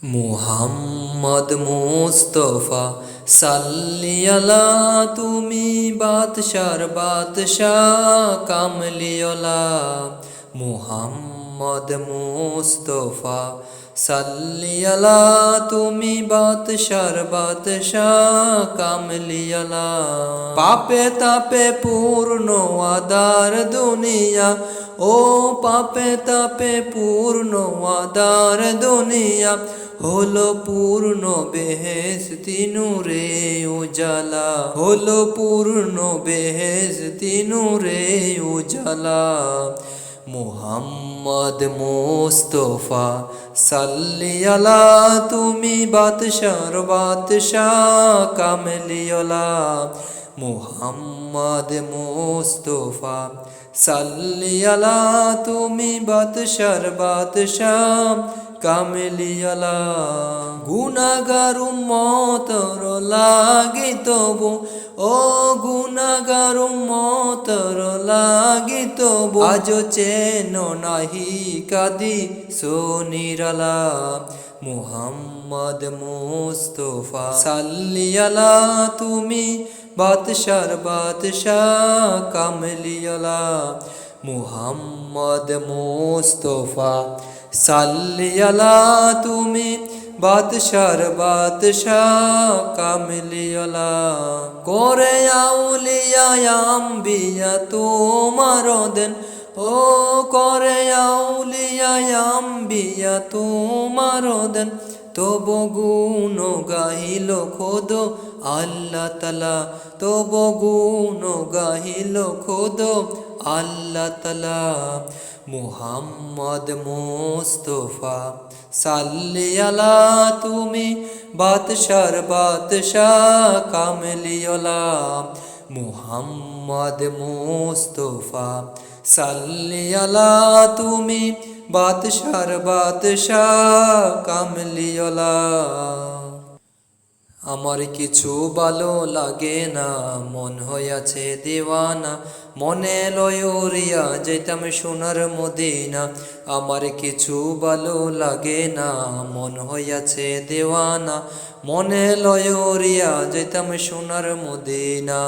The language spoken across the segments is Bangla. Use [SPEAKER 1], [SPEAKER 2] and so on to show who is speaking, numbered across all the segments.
[SPEAKER 1] মুহাম্মদ মুস্তফা সাল্লি আলা, তুমি বাদশার বাদশাহ কামলিওয়ালা। মুহাম্মদ মুস্তফা সাল্লি আলা, তুমি বাদশার বাদশাহ কামলিওয়ালা। পাপে তাপে পূর্ণ আদার দুনিয়া, ও পাপে তাপে পূর্ণ আদার দুনিয়া, হলো পূর্ণ বেহেশতি নূরে উজালা, হলো পূর্ণ বেহেশতি নূরে উজালা। মুহাম্মদ মুস্তফা সাল্লি আলা, তুমি বাদশার বাদশাহ কামলিওয়ালা। মুহাম্মদ মুস্তফা সাল্লি আলা, তুমি বাদশার বাদশাহ কামলিওয়ালা। গুনাহগার উম্মতর লাগি তবু, ও গুনাহগার উম্মতর লাগি তবু, আজো চেনো নাহি কাদি সোনিরালা। মুহাম্মদ মুস্তফা সাল্লি আলা, তুমি বাদশার বাদশাহ কামলিওয়ালা। মুহাম্মদ মুস্তফা সাল্লি আলা, তুমি বাদশার বাদশাহ কামলিওয়ালা। করে আউলিয়া আম্বিয়া তোমার দেন, ও করে আউলিয়া আম্বিয়া তোমার দেন, তব গুণ গাহিল খোদ আল্লাহ তালা, তব গুণ গাহিল খোদ আল্লাহ তালা। মুহাম্মদ মুস্তফা সাল্লি আলা, তুমি বাদশার বাদশাহ কামলিওয়ালা। মুহাম্মদ মুস্তফা সাল্লি আলা, তুমি বাদশার বাদশাহ কামলিওয়ালা। আমার কিছু ভালো লাগে না, মন হইয়াছে দিওয়ানা, মনে লয়রিয়া যেতাম সোনার মদিনা। আমার কিছু ভালো লাগে না, মন হইয়াছে দেওয়ানা, মনে লয়রিয়া যেতাম সোনার মদিনা।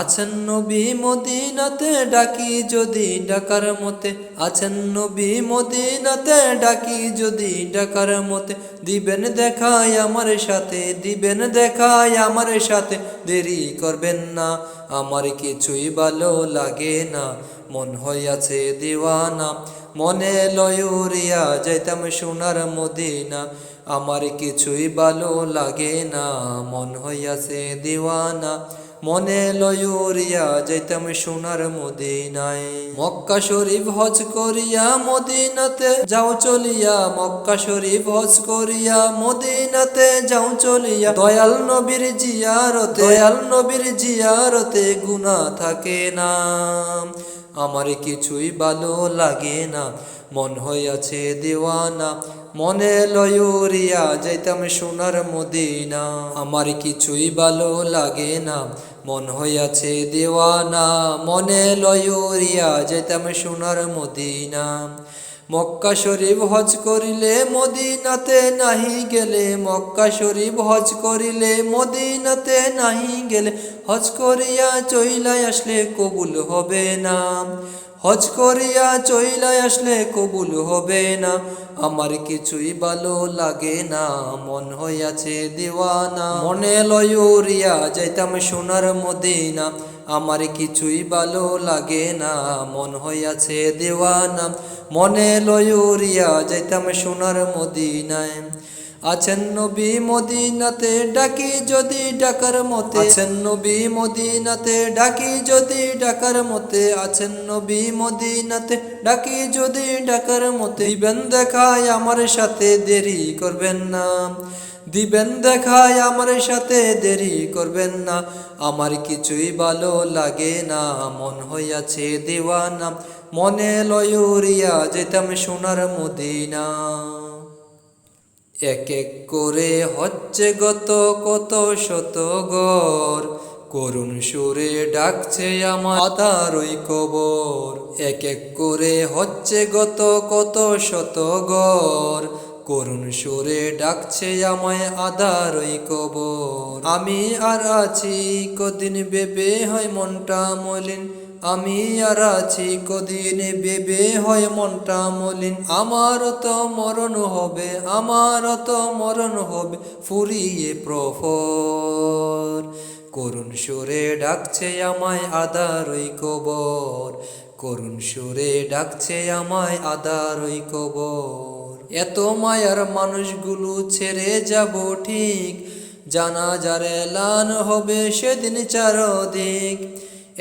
[SPEAKER 1] আছেন নবী মদিনাতে, ডাকি যদি ডাকার মতে, আছেন নবী মদিনাতে, ডাকি যদি ডাকার মতে, দিবেন দেখায় আমার সাথে, দিবেন দেখায় আমার সাথে, দেরি করবেন না। আমার কিছুই ভালো লাগে না, মন হইয়াছে দিওয়ানা, মনে লয়রিয়া যাইতাম সোনার মদিনা। আমার কিছুই ভালো লাগে না, মন হইয়াছে দিওয়ানা, মনে লয়রিয়া যাইতাম সোনার মদিনায়। মক্কা শরীফ হজ করিয়া মদিনাতে যাও চলিয়া, মক্কা শরীফ হজ করিয়া মদিনাতে যাও চলিয়া, দয়াল নবীর জিয়ারতে, দয়াল নবীর জিয়ারতে গুনাহ থাকে না। আমার কিছুই ভালো লাগে না, মন হইয়াছে দিওয়ানা, মনে লয়রিয়া যাইতাম সোনার মদিনা। আমার কিছুই ভালো লাগে না, মন হইয়াছে দিওয়ানা, মনে লয়রিয়া যাইতাম সোনার মদিনা। মক্কা শরীফ হজ করিলে মদিনাতে নাহি গেলে, মক্কা শরীফ হজ করিলে মদিনাতে নাহি গেলে, হজ করিয়া চইলাই আসলে কবুল হবে না, হজ করিয়া চইলাই আসলে কবুল হবে না। আমার কিছুই ভালো লাগে না, মন হইয়াছে দিওয়ানা, মনে লয়রিয়া যাইতাম সোনার মদিনা। আমার কিছুই ভালো লাগে না, মন হইয়াছে দিওয়ানা, মনে লয়রিয়া যাইতাম সোনার মদিনায়। আছেন নবী মদিনাতে, ডাকি যদি ডাকার মতে, আছেন নবী মদিনাতে, ডাকি যদি ডাকার মতে, আছেন নবী মদিনাতে, ডাকি যদি ডাকার মতে, দিবেন দেখায় আমার সাথে, দেরি করবেন না, দিবেন দেখায় আমার সাথে, দেরি করবেন না। আমার কিছুই ভালো লাগে না, মন হইয়াছে দিওয়ানা, মনে লয়রিয়া যেতাম সোনার মদিনা। এক এক করে হচ্ছে গত কত শত ঘর, করুণ সুরে ডাকছে আমার আধারই কবর। এক এক করে হচ্ছে গত কত শত ঘর, করুণ সুরে ডাকছে আমায় আধার ওই কবর। আমি আর আছি কদিন বেবে হয় মনটা মলিন, আমি আর আছি কদিন বেবে হয় মনটা মলিন। আমারও তো মরণ হবে, আমারও তো মরণ হবে ফুরিয়ে প্রহর। করুণ সুরে ডাকছে আমায় আধার ওই কবর, করুণ সুরে ডাকছে আমায় আধার ওই কবর। এত মায়ার মানুষগুলো ছেড়ে যাব ঠিক, জানাজার এলান হবে সেদিন চারদিক।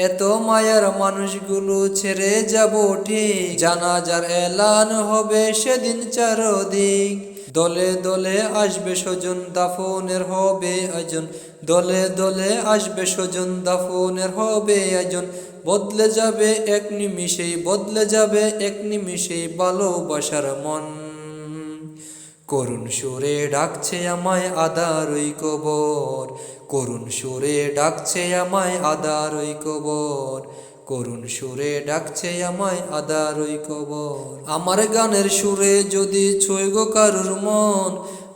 [SPEAKER 1] এত মায়ার মানুষগুলো ছেড়ে যাব ঠিক, জানাজার এলান হবে সেদিন চারদিক। দলে দলে আসবে স্বজন, দাফনের হবে আয়োজন, দলে দলে আসবে স্বজন, দাফনের হবে আয়োজন। বদলে যাবে এক নিমিষেই, বদলে যাবে এক নিমিষেই ভালোবাসার মন। করুণ সুরে ডাকছে আমায় আধার ওই কবর, করুণ সুরে ডাকছে আমায় আধার ওই কবর, করুণ সুরে ডাকছে আমায় আধার ওই কবর। আমার গানের সুরে যদি ছুঁয় গো কারুর মন,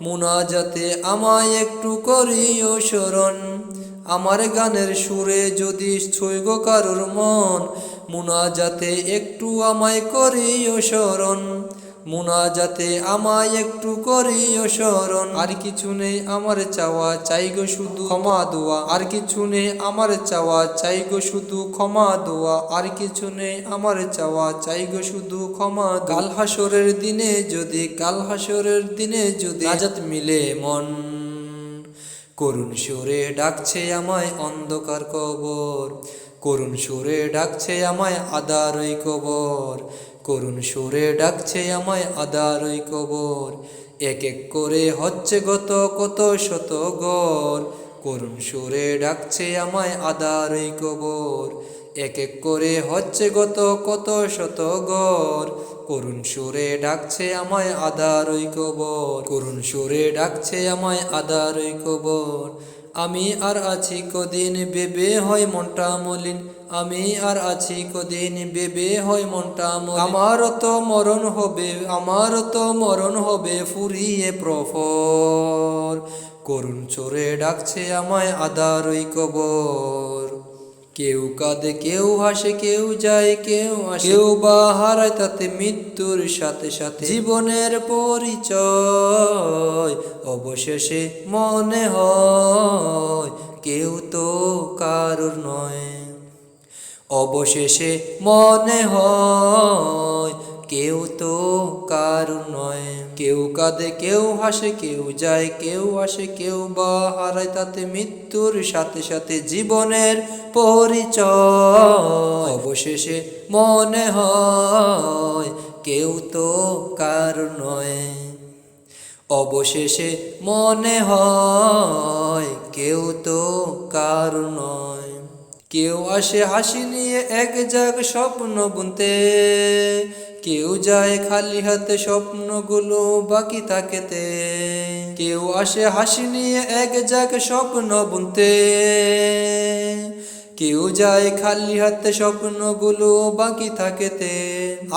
[SPEAKER 1] মুনাজাতে আমায় একটু করিও স্মরণ। আমার গানের সুরে যদি ছুঁয় গো কারুর মন, মুনাজাতে একটু আমায় করিও স্মরণ, মুনাজাতে আমায় একটু করিও স্মরণ। আর কিছু নেই আমার চাওয়া, চাই গো শুধু ক্ষমা দোয়া, আর কিছু নেই আমার চাওয়া, চাই গো শুধু ক্ষমা দোয়া, আর কিছু নেই আমার চাওয়া, চাই গো শুধু ক্ষমা। কাল হাসরের দিনে যদি, কাল হাসরের দিনে যদি নাজাত মিলে মন। করুণ সুরে ডাকছে আমায় অন্ধকার কবর, করুণ সুরে ডাকছে আমায় আধার ওই কবর, করুণ সুরে ডাকছে আমায় আধার ওই কবর। এক এক করে হচ্ছে গত কত শত ঘর, করুণ সুরে ডাকছে আমায় আধার ওই কবর। এক এক করে হচ্ছে গত কত শত ঘর, করুণ সুরে ডাকছে আমায় আধার ওই কবর, করুণ সুরে ডাকছে আমায় আধার ওই কবর। আমি আর আছি কদিন বেবে হয় মনটা মলিন, আমি আর আছি কদিন বেবে হয় মনটা মলিন। আমারও তো মরণ হবে, আমারও তো মরণ হবে ফুরিয়ে প্রহর। করুণ সুরে ডাকছে আমায় আধার ওই কবর। কেউ কাঁদে কেউ হাসে, কেউ যায় কেউ আসে, কেউ বা হারায় তাতে মৃত্যুর সাথে সাথে। জীবনের পরিচয় অবশেষে মনে হয় কেউ তো কারুর নয়, অবশেষে মনে হয় কেউ তো কারুর নয়। কেউ কাঁদে কেউ হাসে, কেউ যায় কেউ আসে, কেউ বা হারায় তাতে মৃত্যুর সাথে সাথে। জীবনের পরিচয় অবশেষে মনে হয় কেউ তো কারুর নয়, অবশেষে মনে হয় কেউ তো কারুর নয়। কেউ আসে হাসি নিয়ে এক জাগ স্বপ্ন বুনতে, কেউ যায় খালি হাতে স্বপ্নগুলো বাকি থাকেতে। কেউ আসে হাসি নিয়ে এক জাগ স্বপ্ন বুনতে, কেউ যায় খালি হাতে স্বপ্নগুলো বাকি থাকেতে।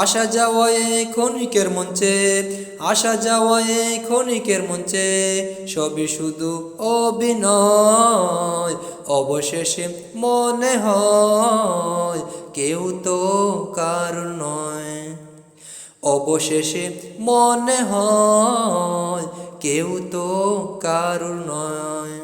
[SPEAKER 1] আসা যাওয়ায় ক্ষণিকের মঞ্চে, আসা যাওয়ায় ক্ষণিকের মঞ্চে, সবই শুধু অভিনয়। অবশেষে মনে হয় কেউ তো কারুর নয়, অবশেষে মনে হয় কেউ তো কারুর নয়।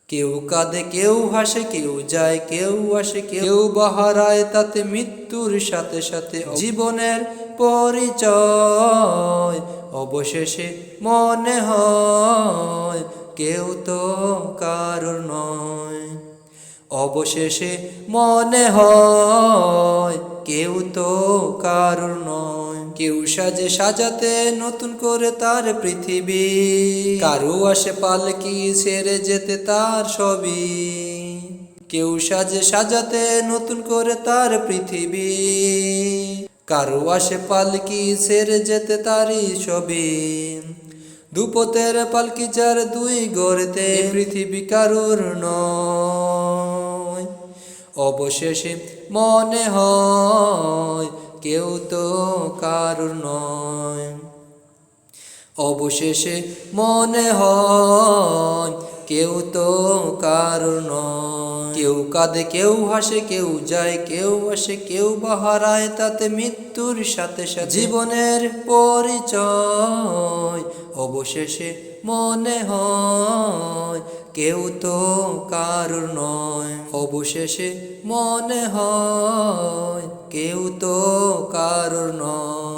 [SPEAKER 1] কেউ কাঁদে কেউ হাসে, কেউ যায় কেউ আসে, কেউ বাহারায় তাতে মৃত্যুর সাথে সাথে। জীবনের পরিচয় অবশেষে মনে হয় কেউ তো কারুর নয়, অবশেষে মনে হয় কেউ তো কারুর নয়। কেউ সাজে সাজাতে নতুন করে তার পৃথিবী, কারু আসে পালকি ছেড়ে যেতে তার সবই। কেউ সাজে সাজাতে নতুন করে তার পৃথিবী, কারু আসে পালকি ছেড়ে যেতে তারই সবই। দুপথের পালকি যার দুই গড়তে, পৃথিবী কারুর নয়। অবশেষে মনে হয় কেউ তো কারুর নয়, অবশেষে মনে হয় কেউ তো কারো নয়। কেউ কাঁদে কেউ হাসে, কেউ যায় কেউ আসে, কেউ বা হারায় তাতে মৃত্যুর সাথে সাথে জীবনের পরিচয়। অবশেষে মনে হয় কেউ তো কারো নয়। অবশেষে মনে হয় কেউ তো কারো নয়।